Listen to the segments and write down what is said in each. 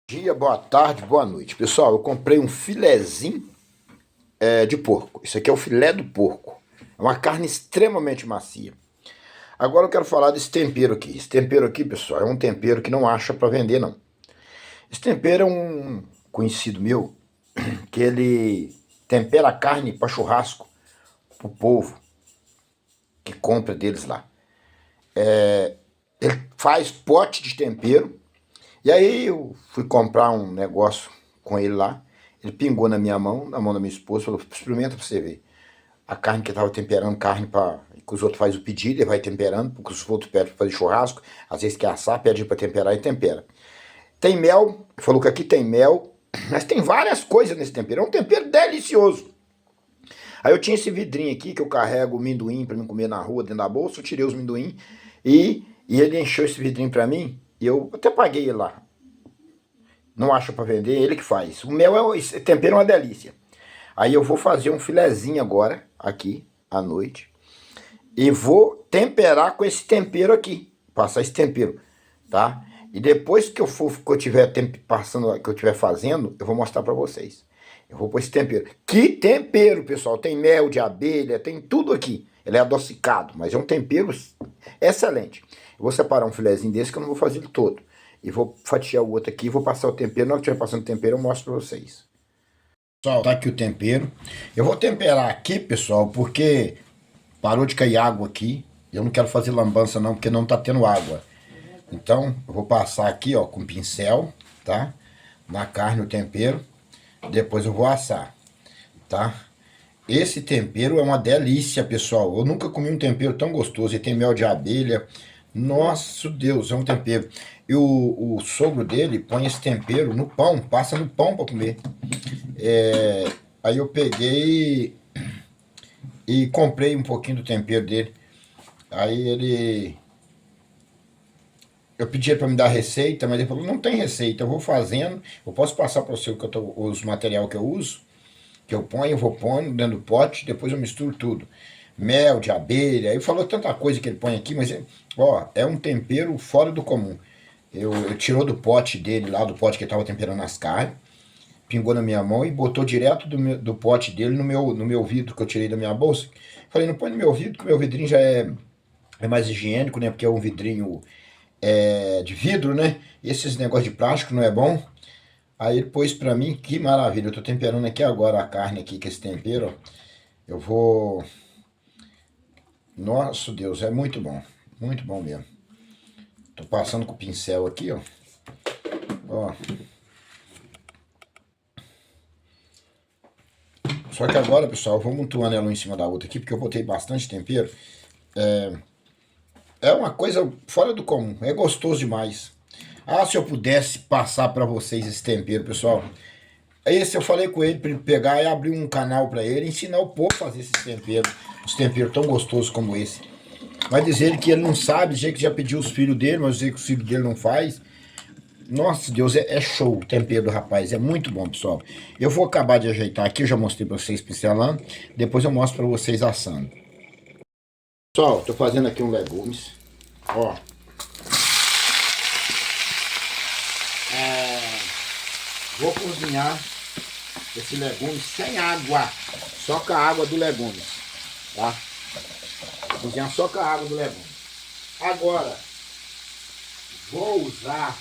Dia, boa tarde, boa noite. Pessoal, eu comprei um filezinho de porco. Isso aqui é o filé do porco. É uma carne extremamente macia. Agora eu quero falar desse tempero aqui. Esse tempero aqui, pessoal, é um tempero que não acha para vender, não. Esse tempero é um conhecido meu, que ele tempera a carne para churrasco pro povo que compra deles lá. Ele faz pote de tempero. E aí eu fui comprar um negócio com ele lá. Ele pingou na minha mão, na mão da minha esposa, falou: experimenta pra você ver. A carne que eu tava temperando, carne para que os outros fazem o pedido, ele vai temperando, porque os outros pedem pra fazer churrasco, às vezes quer assar, pede pra temperar e tempera. Tem mel, falou que aqui tem mel, mas tem várias coisas nesse tempero. É um tempero delicioso. Aí eu tinha esse vidrinho aqui que eu carrego o amendoim para mim comer na rua, dentro da bolsa. Eu tirei os amendoim e ele encheu esse vidrinho para mim. E eu até paguei ele lá. Não acha para vender, é ele que faz. O mel esse tempero é uma delícia. Aí eu vou fazer um filezinho agora, aqui, à noite. E vou temperar com esse tempero aqui. Passar esse tempero, tá? E depois que eu tiver passando, que eu tiver fazendo, eu vou mostrar para vocês. Eu vou pôr esse tempero. Que tempero, pessoal! Tem mel de abelha, tem tudo aqui. Ele é adocicado, mas é um tempero excelente. Eu vou separar um filezinho desse que eu não vou fazer ele todo. E vou fatiar o outro aqui, vou passar o tempero. Na hora que estiver passando o tempero, eu mostro para vocês. Pessoal, tá aqui o tempero. Eu vou temperar aqui, pessoal, porque parou de cair água aqui. Eu não quero fazer lambança não, porque não tá tendo água. Então, eu vou passar aqui, ó, com pincel, tá? Na carne o tempero. Depois eu vou assar, tá? Esse tempero é uma delícia, pessoal. Eu nunca comi um tempero tão gostoso. E tem mel de abelha. Nossa, Deus, é um tempero. E o sogro dele põe esse tempero no pão, passa no pão para comer. Aí eu peguei e comprei um pouquinho do tempero dele. Aí eu pedi para me dar receita, mas ele falou: não tem receita, eu vou fazendo. Eu posso passar para você os material que eu uso, que eu ponho, eu vou pondo dentro do pote, depois eu misturo tudo. Mel de abelha, aí falou tanta coisa que ele põe aqui, mas ó, é um tempero fora do comum. Eu tirou do pote dele lá, do pote que ele estava temperando as carnes, pingou na minha mão e botou direto do pote dele no meu vidro que eu tirei da minha bolsa. Falei: não põe no meu vidro, que o meu vidrinho já é mais higiênico, né? Porque é um vidrinho de vidro, né? E esses negócios de plástico não é bom. Aí ele pôs pra mim, que maravilha. Eu tô temperando aqui agora a carne aqui com esse tempero, ó. Eu vou... Nossa, Deus, é muito bom mesmo. Tô passando com o pincel aqui, ó. Ó. Só que agora, pessoal, eu vou montuando ela um em cima da outra aqui, porque eu botei bastante tempero. É uma coisa fora do comum, é gostoso demais. Ah, se eu pudesse passar pra vocês esse tempero, pessoal. Esse eu falei com ele pra ele pegar e abrir um canal pra ele, ensinar o povo a fazer esses temperos. Os temperos tão gostosos como esse. Mas dizer ele que ele não sabe, dizer que já pediu os filhos dele, mas dizer que os filhos dele não faz. Nossa, Deus, é show o tempero do rapaz, é muito bom, pessoal. Eu vou acabar de ajeitar aqui, eu já mostrei pra vocês pincelando, depois eu mostro pra vocês assando. Pessoal, tô fazendo aqui um legumes, ó. Vou cozinhar esse legume sem água, só com a água do legume, tá? Vou cozinhar só com a água do legume. Agora, vou usar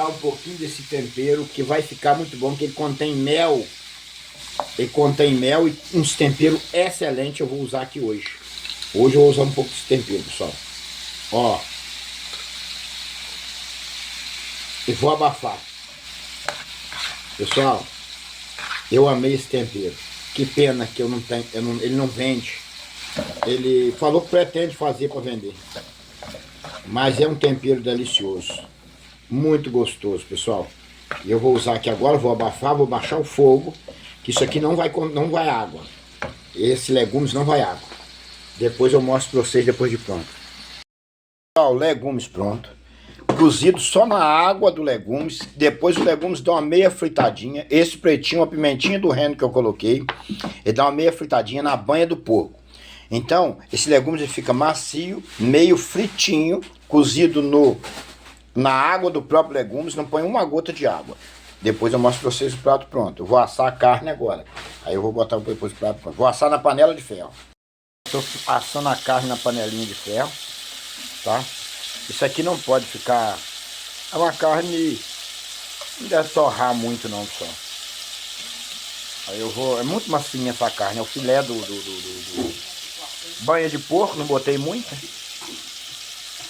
um pouquinho desse tempero, que vai ficar muito bom, porque ele contém mel. Ele contém mel e uns temperos excelentes eu vou usar aqui hoje. Hoje eu vou usar um pouco desse tempero, pessoal. Ó. E vou abafar. Pessoal, eu amei esse tempero. Que pena que eu não tenho, ele não vende. Ele falou que pretende fazer para vender. Mas é um tempero delicioso. Muito gostoso, pessoal. E eu vou usar aqui agora, vou abafar, vou baixar o fogo. Que isso aqui não vai água. Esse legumes não vai água. Depois eu mostro para vocês depois de pronto. Ó, legumes pronto. Cozido só na água do legumes. Depois o legumes dá uma meia fritadinha. Esse pretinho, a pimentinha do reino que eu coloquei, ele dá uma meia fritadinha na banha do porco. Então, esse legumes ele fica macio, meio fritinho, cozido na água do próprio legumes, não põe uma gota de água. Depois eu mostro pra vocês o prato pronto. Eu vou assar a carne agora. Aí eu vou botar depois o prato pronto. Vou assar na panela de ferro. Estou assando a carne na panelinha de ferro, tá? Isso aqui não pode ficar... É uma carne... Não deve torrar muito não, pessoal. Aí eu vou... É muito macinha essa carne. É o filé do banha de porco. Não botei muita.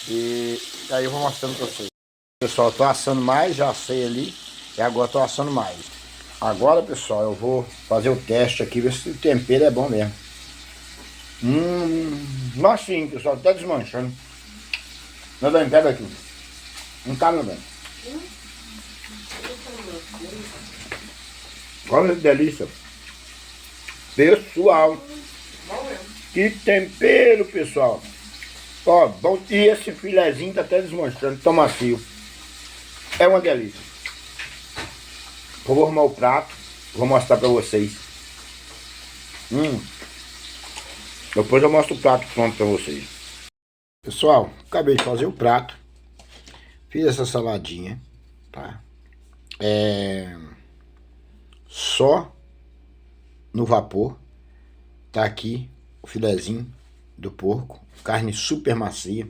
E aí eu vou mostrando pra vocês. Pessoal, eu tô assando mais. Já assei ali. E agora tô assando mais. Agora, pessoal, eu vou fazer o teste aqui. Ver se o tempero é bom mesmo. Nossa, sim, pessoal. Tá desmanchando. Meu bem, pega aqui. Não tá, meu bem. Olha que delícia. Pessoal. Que tempero, pessoal. Ó, bom. E esse filezinho tá até desmanchando. Tá macio. É uma delícia. Eu vou arrumar o prato. Vou mostrar pra vocês. Depois eu mostro o prato pronto pra vocês. Pessoal, acabei de fazer o prato. Fiz essa saladinha, tá? Só no vapor. Tá aqui o filezinho do porco. Carne super macia.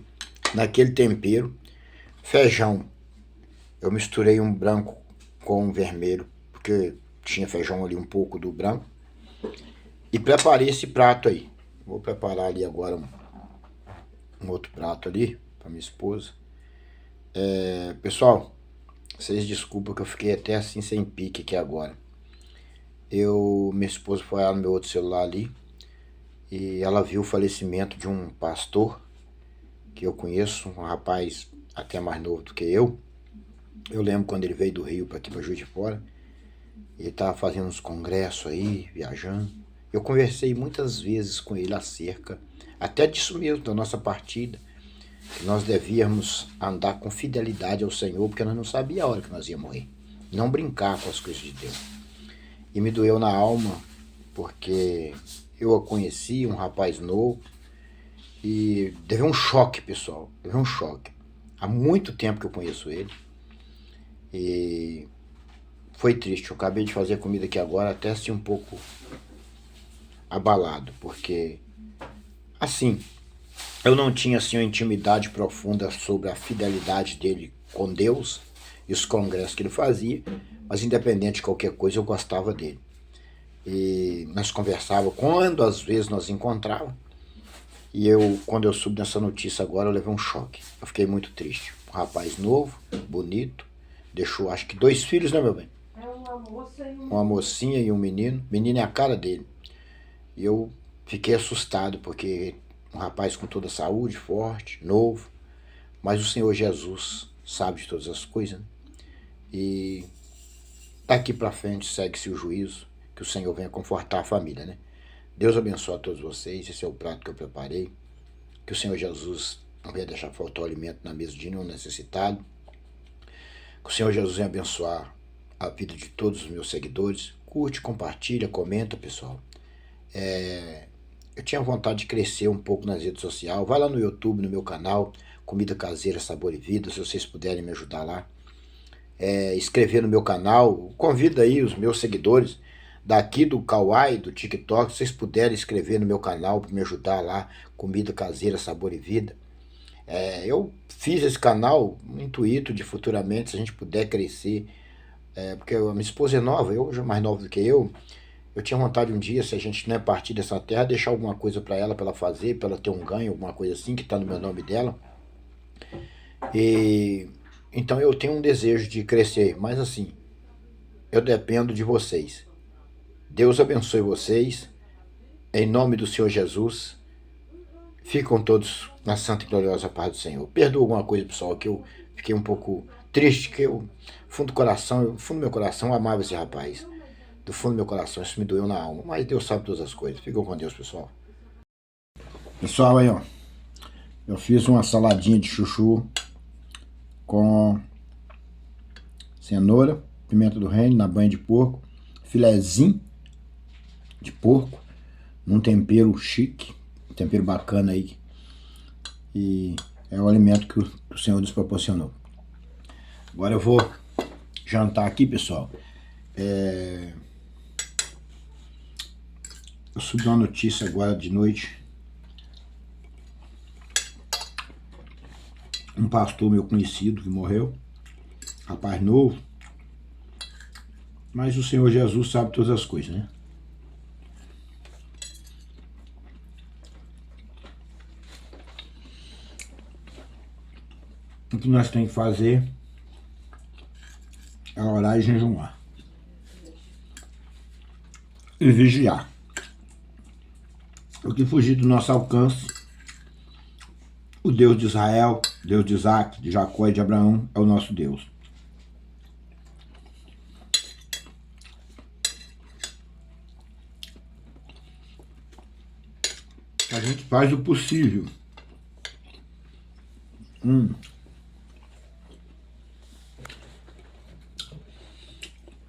Naquele tempero. Feijão. Eu misturei um branco com um vermelho. Porque tinha feijão ali um pouco do branco. E preparei esse prato aí. Vou preparar ali agora um outro prato ali para minha esposa. Pessoal, vocês desculpam que eu fiquei até assim sem pique aqui agora. Minha esposa foi lá no meu outro celular ali e ela viu o falecimento de um pastor que eu conheço, um rapaz até mais novo do que eu. Eu lembro quando ele veio do Rio para aqui para Juiz de Fora. Ele estava fazendo uns congressos aí, viajando. Eu conversei muitas vezes com ele acerca, até disso mesmo, da nossa partida, que nós devíamos andar com fidelidade ao Senhor, porque nós não sabíamos a hora que nós íamos morrer. Não brincar com as coisas de Deus. E me doeu na alma, porque eu o conheci, um rapaz novo, e teve um choque, pessoal, teve um choque. Há muito tempo que eu conheço ele, e foi triste. Eu acabei de fazer comida aqui agora, até assim um pouco abalado, porque assim, eu não tinha assim uma intimidade profunda sobre a fidelidade dele com Deus e os congressos que ele fazia, mas independente de qualquer coisa eu gostava dele. E nós conversávamos quando às vezes nós encontrávamos, e quando eu soube dessa notícia agora, eu levei um choque. Eu fiquei muito triste. Um rapaz novo, bonito, deixou acho que 2 filhos, né, meu bem? Uma mocinha e um menino. Menino é a cara dele. E eu fiquei assustado, porque um rapaz com toda a saúde, forte, novo, mas o Senhor Jesus sabe de todas as coisas, né? E daqui para frente segue-se o juízo, que o Senhor venha confortar a família, né? Deus abençoe a todos vocês. Esse é o prato que eu preparei. Que o Senhor Jesus não venha deixar faltar o alimento na mesa de nenhum necessitado. Que o Senhor Jesus venha abençoar a vida de todos os meus seguidores. Curte, compartilha, comenta, pessoal. Eu tinha vontade de crescer um pouco nas redes sociais. Vai lá no YouTube, no meu canal, Comida Caseira, Sabor e Vida, se vocês puderem me ajudar lá. Inscrever no meu canal. Convido aí os meus seguidores daqui do Kawaii, do TikTok, se vocês puderem inscrever no meu canal para me ajudar lá, Comida Caseira, Sabor e Vida. Eu fiz esse canal no intuito de futuramente, se a gente puder crescer, porque a minha esposa é nova, eu já mais nova do que eu tinha vontade um dia, se a gente não é partir dessa terra, deixar alguma coisa para ela fazer, para ela ter um ganho, alguma coisa assim, que está no meu nome dela. Então eu tenho um desejo de crescer, mas assim, eu dependo de vocês. Deus abençoe vocês, em nome do Senhor Jesus. Ficam todos na santa e gloriosa paz do Senhor. Perdoa alguma coisa, pessoal, que eu fiquei um pouco triste, que eu, fundo do meu coração, eu amava esse rapaz. Do fundo do meu coração, isso me doeu na alma. Mas Deus sabe todas as coisas. Ficam com Deus, pessoal. Pessoal, aí, ó. Eu fiz uma saladinha de chuchu com cenoura, pimenta do reino, na banha de porco, filezinho de porco, num tempero chique, um tempero bacana aí. E é o alimento que o Senhor nos proporcionou. Agora eu vou jantar aqui, pessoal. Eu subi uma notícia agora de noite. Um pastor meu conhecido que morreu. Rapaz novo. Mas o Senhor Jesus sabe todas as coisas, né? O que nós temos que fazer é orar e jejuar. E vigiar. O que fugir do nosso alcance, o Deus de Israel, Deus de Isaac, de Jacó e de Abraão é o nosso Deus. A gente faz o possível.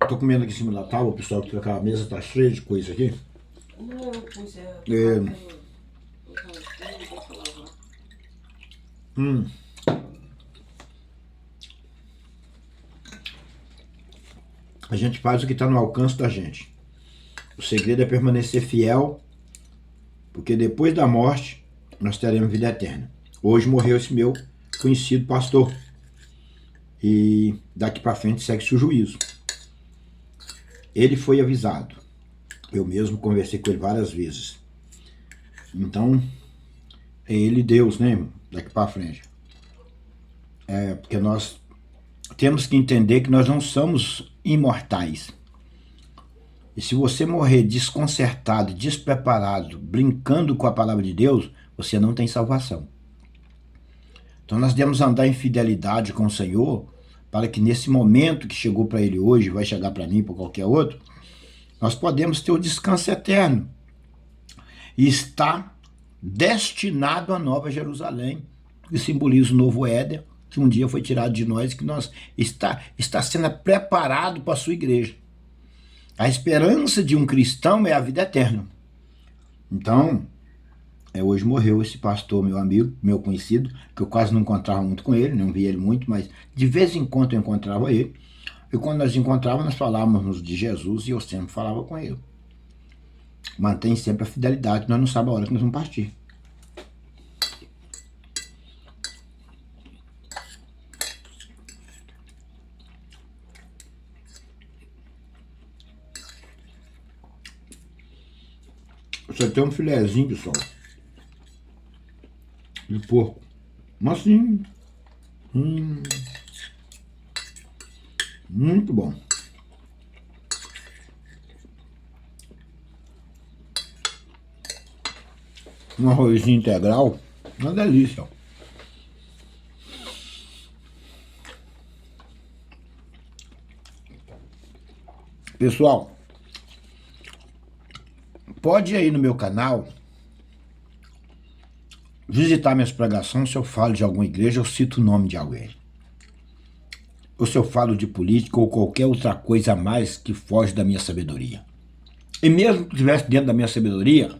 Tô comendo aqui em cima da tábua, pessoal, porque aquela mesa tá cheia de coisa aqui. Não, eu pus A gente faz o que está no alcance da gente. O segredo é permanecer fiel, porque depois da morte nós teremos vida eterna. Hoje morreu esse meu conhecido pastor. E daqui para frente segue-se o juízo. Ele foi avisado. Eu mesmo conversei com ele várias vezes. Então, é ele Deus, né? Daqui para frente. Porque nós temos que entender que nós não somos imortais. E se você morrer desconcertado, despreparado, brincando com a palavra de Deus, você não tem salvação. Então nós devemos andar em fidelidade com o Senhor, para que nesse momento que chegou para ele hoje, vai chegar para mim, para qualquer outro, nós podemos ter o descanso eterno. E está destinado à Nova Jerusalém, que simboliza o novo Éden, que um dia foi tirado de nós, que nós está sendo preparado para a sua igreja. A esperança de um cristão é a vida eterna. Então, hoje morreu esse pastor, meu amigo, meu conhecido, que eu quase não encontrava muito com ele, não via ele muito, mas de vez em quando eu encontrava ele. E quando nós encontrávamos, nós falávamos de Jesus e eu sempre falava com ele. Mantém sempre a fidelidade, nós não sabemos a hora que nós vamos partir. Você tem um filezinho, pessoal, de porco. Mas sim, muito bom. Um arrozinho integral, uma delícia. Pessoal, pode ir aí no meu canal visitar minhas pregações. Se eu falo de alguma igreja, eu cito o nome de alguém. Ou se eu falo de política ou qualquer outra coisa a mais que foge da minha sabedoria. E mesmo que estivesse dentro da minha sabedoria,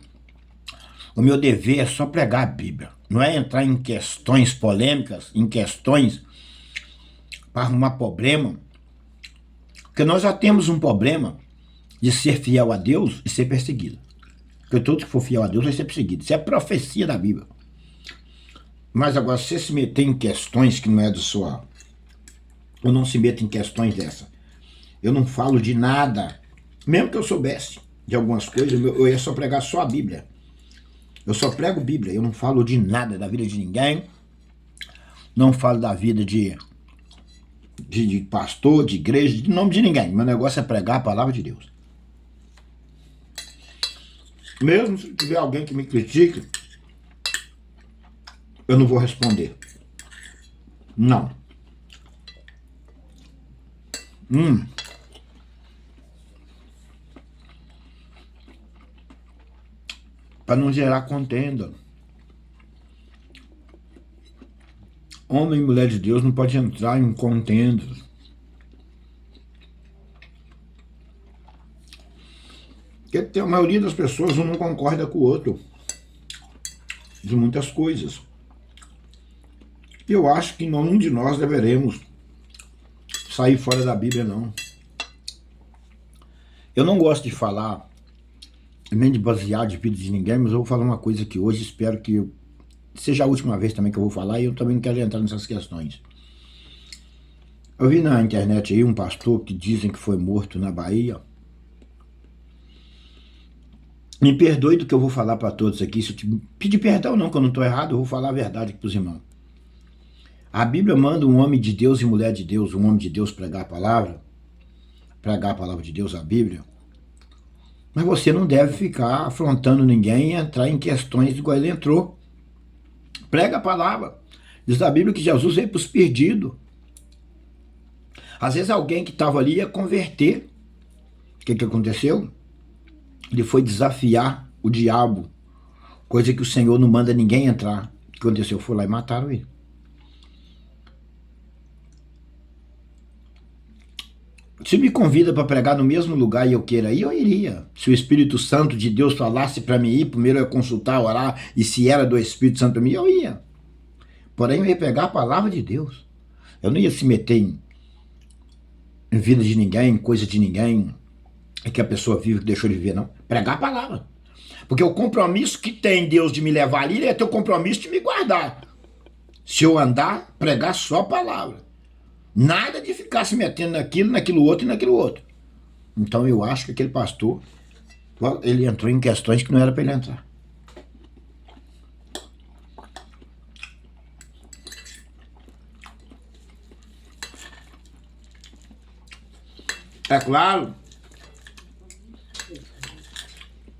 o meu dever é só pregar a Bíblia. Não é entrar em questões polêmicas, em questões para arrumar problema. Porque nós já temos um problema de ser fiel a Deus e ser perseguido. Porque todo que for fiel a Deus vai ser perseguido. Isso é profecia da Bíblia. Mas agora, se você se meter em questões que não é do sua... Eu não se meto em questões dessa. Eu não falo de nada. Mesmo que eu soubesse de algumas coisas, eu ia só pregar só a Bíblia. Eu só prego Bíblia. Eu não falo de nada da vida de ninguém. Não falo da vida de pastor, de igreja, de nome de ninguém. Meu negócio é pregar a palavra de Deus. Mesmo se tiver alguém que me critique, eu não vou responder. Não. Para não gerar contenda. Homem e mulher de Deus não pode entrar em contendas. Porque a maioria das pessoas não concorda com o outro. De muitas coisas. Eu acho que nenhum de nós deveremos sair fora da Bíblia, não. Eu não gosto de falar, nem de basear de vida de ninguém, mas eu vou falar uma coisa que hoje espero que seja a última vez também que eu vou falar, e eu também não quero entrar nessas questões. Eu vi na internet aí um pastor que dizem que foi morto na Bahia. Me perdoe do que eu vou falar para todos aqui. Se eu te pedir perdão não, que eu não estou errado, eu vou falar a verdade aqui para os irmãos. A Bíblia manda um homem de Deus e mulher de Deus, um homem de Deus pregar a palavra de Deus, a Bíblia. Mas você não deve ficar afrontando ninguém e entrar em questões igual ele entrou. Prega a palavra. Diz a Bíblia que Jesus veio para os perdidos. Às vezes alguém que estava ali ia converter. O que aconteceu? Ele foi desafiar o diabo, coisa que o Senhor não manda ninguém entrar. O que aconteceu? Foi lá e mataram ele. Se me convida para pregar no mesmo lugar e eu queira ir, eu iria. Se o Espírito Santo de Deus falasse para mim ir, primeiro eu ia consultar, orar, e se era do Espírito Santo para mim, eu ia. Porém, eu ia pegar a palavra de Deus. Eu não ia se meter em vida de ninguém, em coisa de ninguém, que a pessoa vive, que deixou de viver, não. Pregar a palavra. Porque o compromisso que tem Deus de me levar ali, ele é ter o compromisso de me guardar. Se eu andar, pregar só a palavra. Nada de ficar se metendo naquilo outro e naquilo outro. Então eu acho que aquele pastor, ele entrou em questões que não era para ele entrar. É claro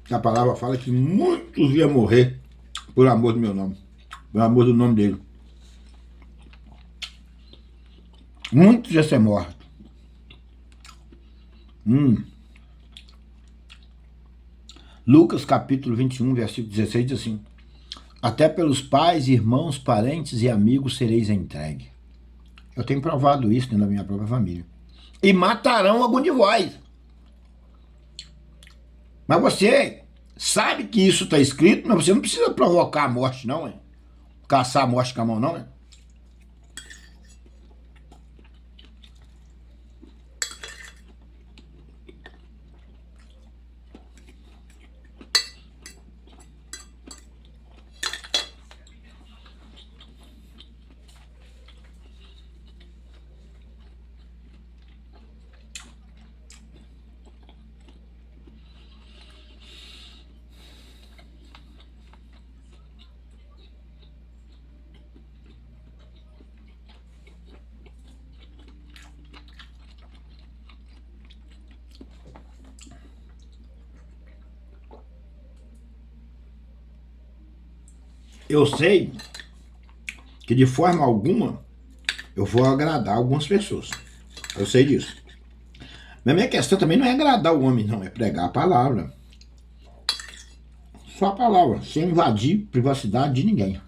que a palavra fala que muitos iam morrer por amor do meu nome, por amor do nome dele. Muitos iam ser mortos. Lucas capítulo 21, versículo 16 diz assim: até pelos pais, irmãos, parentes e amigos sereis entregue. Eu tenho provado isso dentro da minha própria família. E matarão algum de vós. Mas você sabe que isso está escrito, mas você não precisa provocar a morte, não, hein? Caçar a morte com a mão, não, hein? Eu sei que de forma alguma eu vou agradar algumas pessoas. Eu sei disso. Mas a minha questão também não é agradar o homem, não. É pregar a palavra. Só a palavra, sem invadir privacidade de ninguém.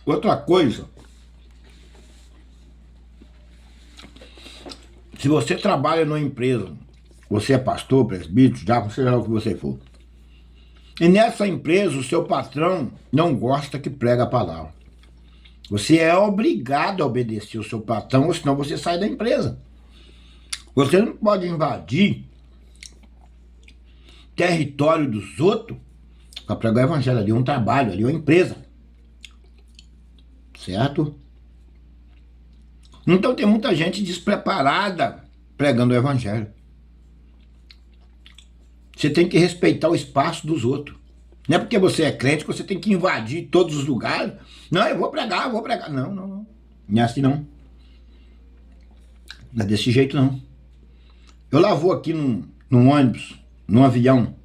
Outra coisa, se você trabalha numa empresa, você é pastor, presbítero, diácono, seja lá o que você for, e nessa empresa o seu patrão não gosta que prega a palavra, você é obrigado a obedecer o seu patrão, ou senão você sai da empresa. Você não pode invadir território dos outros para pregar o evangelho. Ali é um trabalho, ali é uma empresa. Certo? Então tem muita gente despreparada pregando o evangelho. Você tem que respeitar o espaço dos outros. Não é porque você é crente que você tem que invadir todos os lugares. Não, eu vou pregar. Não. Não é assim não. Não é desse jeito não. Eu lá vou aqui num ônibus, num avião.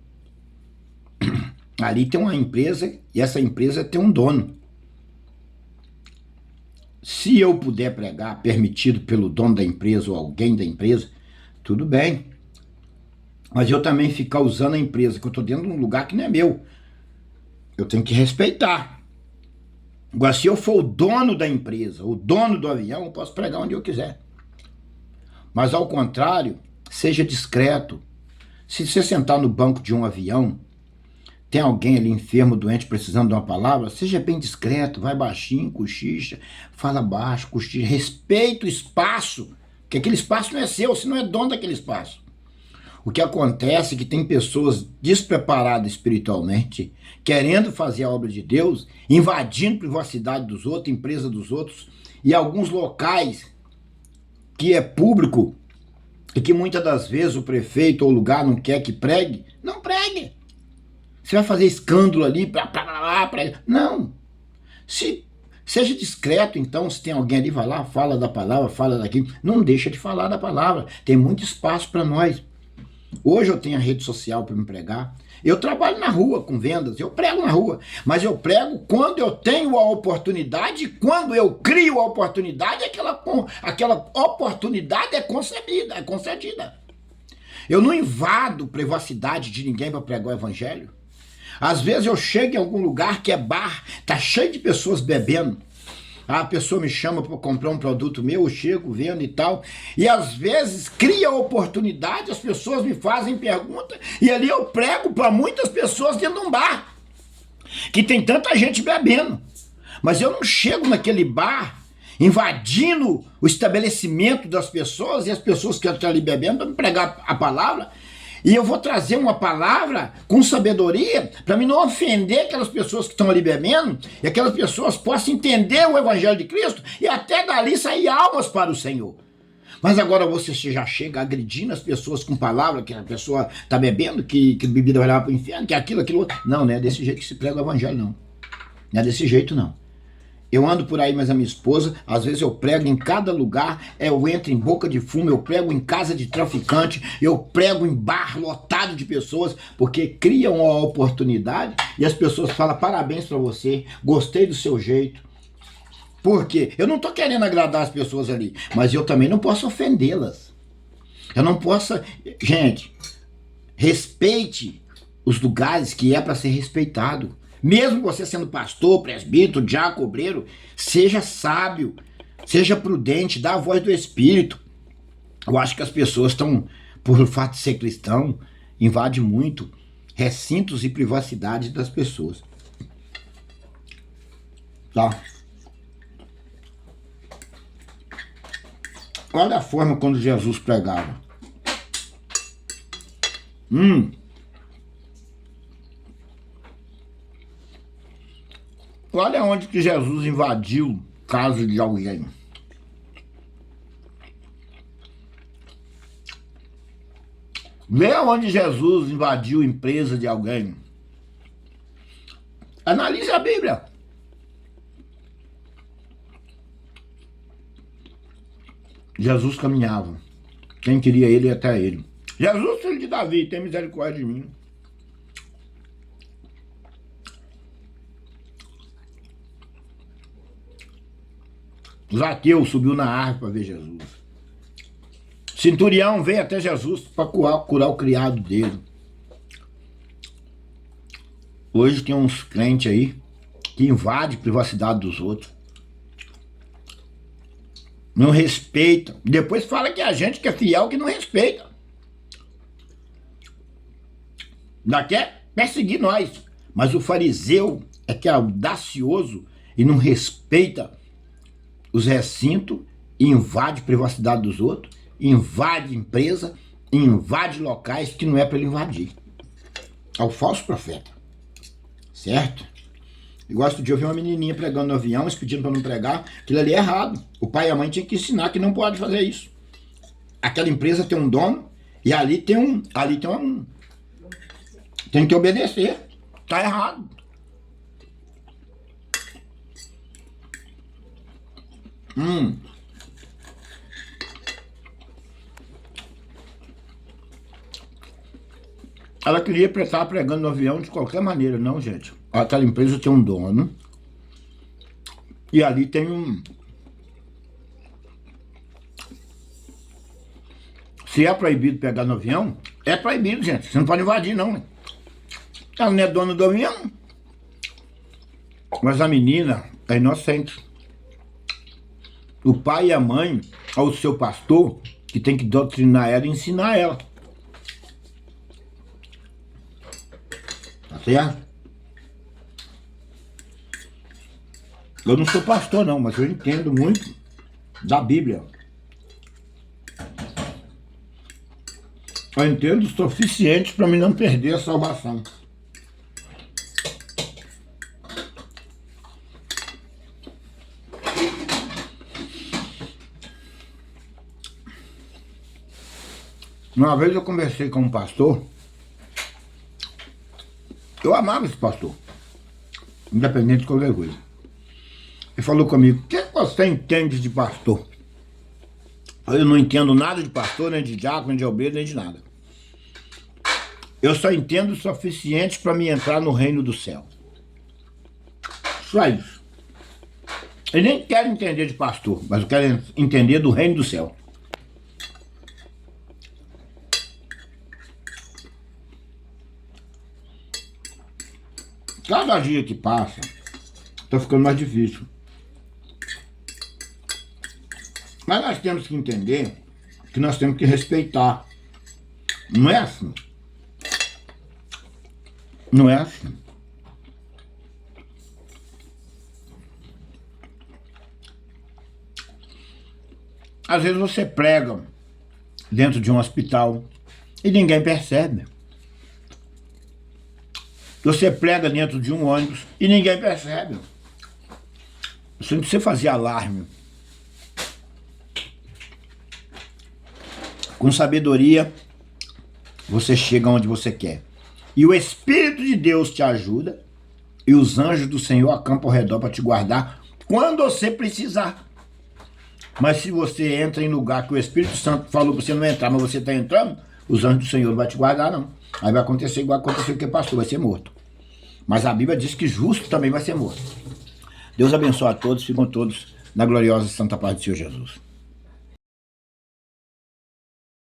Ali tem uma empresa e essa empresa tem um dono. Se eu puder pregar permitido pelo dono da empresa ou alguém da empresa, tudo bem. Mas eu também ficar usando a empresa, que eu estou dentro de um lugar que não é meu, eu tenho que respeitar. Agora, se eu for o dono da empresa, o dono do avião, eu posso pregar onde eu quiser. Mas ao contrário, Seja discreto. Se você sentar no banco de um avião, tem alguém ali enfermo, doente, precisando de uma palavra, seja bem discreto, vai baixinho, cochicha, fala baixo, cochicha, respeita o espaço, porque aquele espaço não é seu, você não é dono daquele espaço. O que acontece é que tem pessoas despreparadas espiritualmente, querendo fazer a obra de Deus, invadindo a privacidade dos outros, empresa dos outros, e alguns locais que é público, e que muitas das vezes o prefeito ou o lugar não quer que pregue, não pregue. Você vai fazer escândalo ali, não. Seja discreto, então, se tem alguém ali, vai lá, fala da palavra, fala daquilo. Não deixa de falar da palavra. Tem muito espaço para nós. Hoje eu tenho a rede social para me pregar. Eu trabalho na rua com vendas, eu prego na rua. Mas eu prego quando eu tenho a oportunidade, quando eu crio a oportunidade, aquela oportunidade é concedida. Eu não invado privacidade de ninguém para pregar o evangelho. Às vezes eu chego em algum lugar que é bar, tá cheio de pessoas bebendo. A pessoa me chama para comprar um produto meu, eu chego, vendo e tal. E às vezes cria oportunidade, as pessoas me fazem pergunta, e ali eu prego para muitas pessoas dentro de um bar, que tem tanta gente bebendo. Mas eu não chego naquele bar invadindo o estabelecimento das pessoas, e as pessoas que estão ali bebendo para me pregar a palavra. E eu vou trazer uma palavra com sabedoria para me não ofender aquelas pessoas que estão ali bebendo, e aquelas pessoas possam entender o evangelho de Cristo e até dali sair almas para o Senhor. Mas agora você já chega agredindo as pessoas com palavra, que a pessoa está bebendo, que bebida vai levar para o inferno, que aquilo outro. Não, não é desse jeito que se prega o evangelho, não. Não é desse jeito, não. Eu ando por aí, mas a minha esposa, às vezes eu prego em cada lugar, eu entro em boca de fumo, eu prego em casa de traficante, eu prego em bar lotado de pessoas, porque criam uma oportunidade e as pessoas falam parabéns para você, gostei do seu jeito. Por quê? Eu não estou querendo agradar as pessoas ali, mas eu também não posso ofendê-las. Eu não posso... Gente, respeite os lugares que é para ser respeitado. Mesmo você sendo pastor, presbítero, diácono, obreiro, seja sábio, seja prudente, dá a voz do Espírito. Eu acho que as pessoas estão, por fato de ser cristão, invade muito recintos e privacidade das pessoas. Tá? Olha a forma quando Jesus pregava. Olha onde que Jesus invadiu casa de alguém. Vê onde Jesus invadiu empresa de alguém. Analise a Bíblia. Jesus caminhava. Quem queria ele ia até ele. Jesus, filho de Davi, tem misericórdia de mim. Zaqueu subiu na árvore para ver Jesus. Centurião veio até Jesus para curar o criado dele. Hoje tem uns crentes aí que invadem a privacidade dos outros. Não respeita. Depois fala que é a gente que é fiel que não respeita. Ainda quer perseguir nós. Mas o fariseu é que é audacioso e não respeita os recintos, invade a privacidade dos outros, invade empresa, invade locais que não é para ele invadir. É o falso profeta. Certo? Eu gosto de ouvir uma menininha pregando no avião, mas pedindo para não pregar, aquilo ali é errado. O pai e a mãe tinham que ensinar que não pode fazer isso. Aquela empresa tem um dono e ali tem um... Tem que obedecer. Tá errado. Ela queria estar pregando no avião de qualquer maneira. Não, gente. Aquela empresa tem um dono. E ali tem um... Se é proibido pegar no avião, é proibido, gente. Você não pode invadir, não. Né? Ela não é dona do avião. Mas a menina é inocente. O pai e a mãe, ou o seu pastor, que tem que doutrinar ela e ensinar ela. Tá certo? Eu não sou pastor não, mas eu entendo muito da Bíblia. Eu entendo o suficiente para mim não perder a salvação. Uma vez eu conversei com um pastor, eu amava esse pastor, independente de qualquer coisa. Ele falou comigo, o que você entende de pastor? Eu não entendo nada de pastor, nem de diácono, nem de obreiro, nem de nada. Eu só entendo o suficiente para me entrar no reino do céu. Só isso. Eu nem quero entender de pastor, mas eu quero entender do reino do céu. Cada dia que passa, tá ficando mais difícil. Mas nós temos que entender que nós temos que respeitar. Não é assim. Não é assim. Às vezes você prega dentro de um hospital e ninguém percebe. Você prega dentro de um ônibus e ninguém percebe. Você não precisa fazer alarme. Com sabedoria, você chega onde você quer. E o Espírito de Deus te ajuda e os anjos do Senhor acampam ao redor para te guardar quando você precisar. Mas se você entra em lugar que o Espírito Santo falou para você não entrar, mas você está entrando, os anjos do Senhor não vão te guardar, não. Aí vai acontecer igual aconteceu com o pastor, vai ser morto. Mas a Bíblia diz que justo também vai ser morto. Deus abençoe a todos, ficam todos na gloriosa e santa paz do Senhor Jesus.